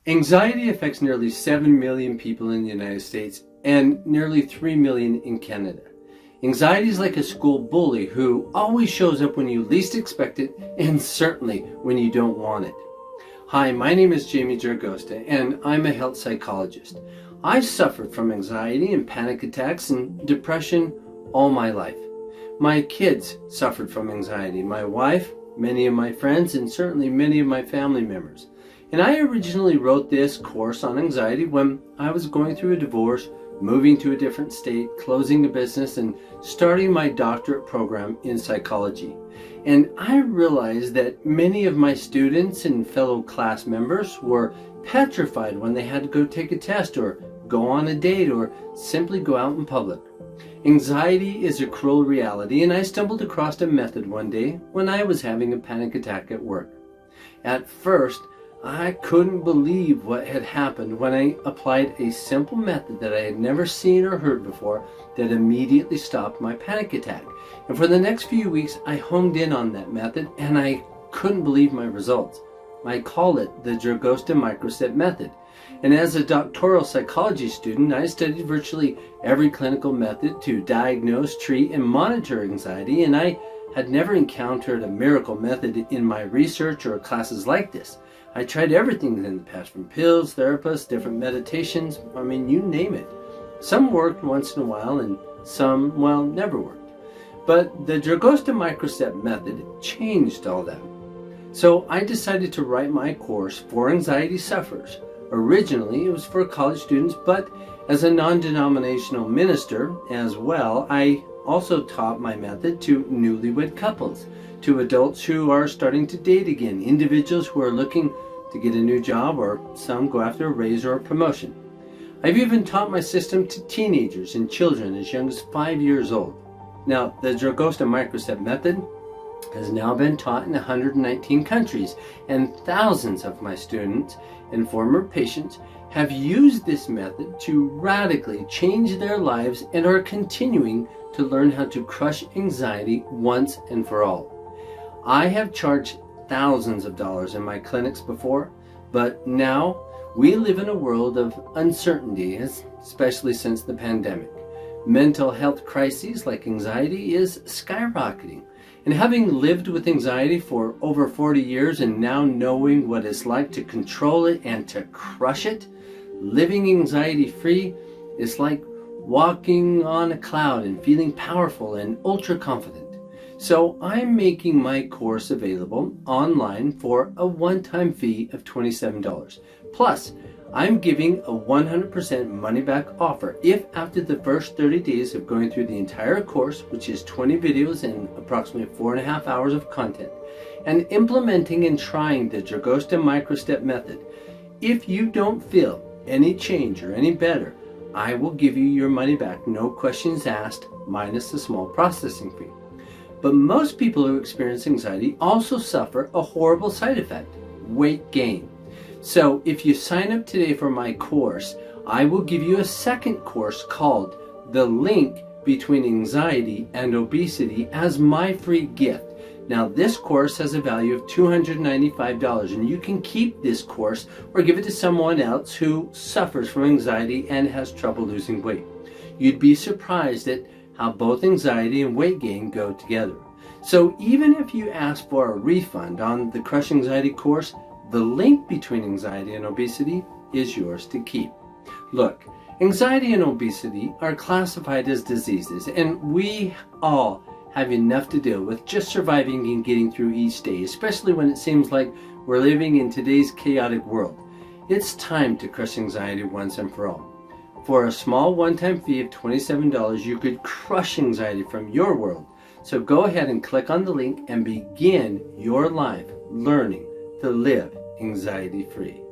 Anxiety affects nearly 7 million people in the United States and nearly 3 million in Canada. Anxiety is like a school bully who always shows up when you least expect it and certainly when you don't want it. Hi, my name is Jamie Dragoste and I'm a health psychologist. I've suffered from anxiety and panic attacks and depression all my life. My kids suffered from anxiety, my wife, many of my friends, and certainly many of my family members. And I originally wrote this course on anxiety when I was going through a divorce, moving to a different state, closing a business, and starting my doctorate program in psychology. And I realized that many of my students and fellow class members were petrified when they had to go take a test or go on a date or simply go out in public. Anxiety is a cruel reality, and I stumbled across a method one day when I was having a panic attack at work. At first, I couldn't believe what had happened when I applied a simple method that I had never seen or heard before that immediately stopped my panic attack. And for the next few weeks, I honed in on that method and I couldn't believe my results. I call it the Dragostea Micro-Step Method. And as a doctoral psychology student, I studied virtually every clinical method to diagnose, treat, and monitor anxiety, and I had never encountered a miracle method in my research or classes like this. I tried everything in the past, from pills, therapists, different meditations, you name it. Some worked once in a while and some, never worked. But the Dragostea Micro-Step Method changed all that. So I decided to write my course for anxiety sufferers. Originally, it was for college students, but as a non-denominational minister as well, I also taught my method to newlywed couples, to adults who are starting to date again, individuals who are looking to get a new job, or some go after a raise or a promotion. I've even taught my system to teenagers and children as young as 5 years old. Now, the Dragostea Micro-Step Method has now been taught in 119 countries, and thousands of my students and former patients have used this method to radically change their lives and are continuing to learn how to crush anxiety once and for all. I have charged thousands of dollars in my clinics before, but now we live in a world of uncertainty, especially since the pandemic. Mental health crises like anxiety is skyrocketing. And having lived with anxiety for over 40 years and now knowing what it's like to control it and to crush it, living anxiety free is like walking on a cloud and feeling powerful and ultra confident. So I'm making my course available online for a one-time fee of $27. Plus, I'm giving a 100% money-back offer if after the first 30 days of going through the entire course, which is 20 videos and approximately 4.5 hours of content, and implementing and trying the Dragostea Micro-Step Method, if you don't feel any change or any better, I will give you your money back, no questions asked, minus the small processing fee. But most people who experience anxiety also suffer a horrible side effect, weight gain. So if you sign up today for my course, I will give you a second course called The Link Between Anxiety and Obesity as my free gift. Now this course has a value of $295, and you can keep this course or give it to someone else who suffers from anxiety and has trouble losing weight. You'd be surprised at how both anxiety and weight gain go together. So even if you ask for a refund on the Crush Anxiety course, the link between anxiety and obesity is yours to keep. Look, anxiety and obesity are classified as diseases, and we all have enough to deal with just surviving and getting through each day, especially when it seems like we're living in today's chaotic world. It's time to crush anxiety once and for all. For a small one-time fee of $27, you could crush anxiety from your world. So go ahead and click on the link and begin your life learning to live anxiety-free.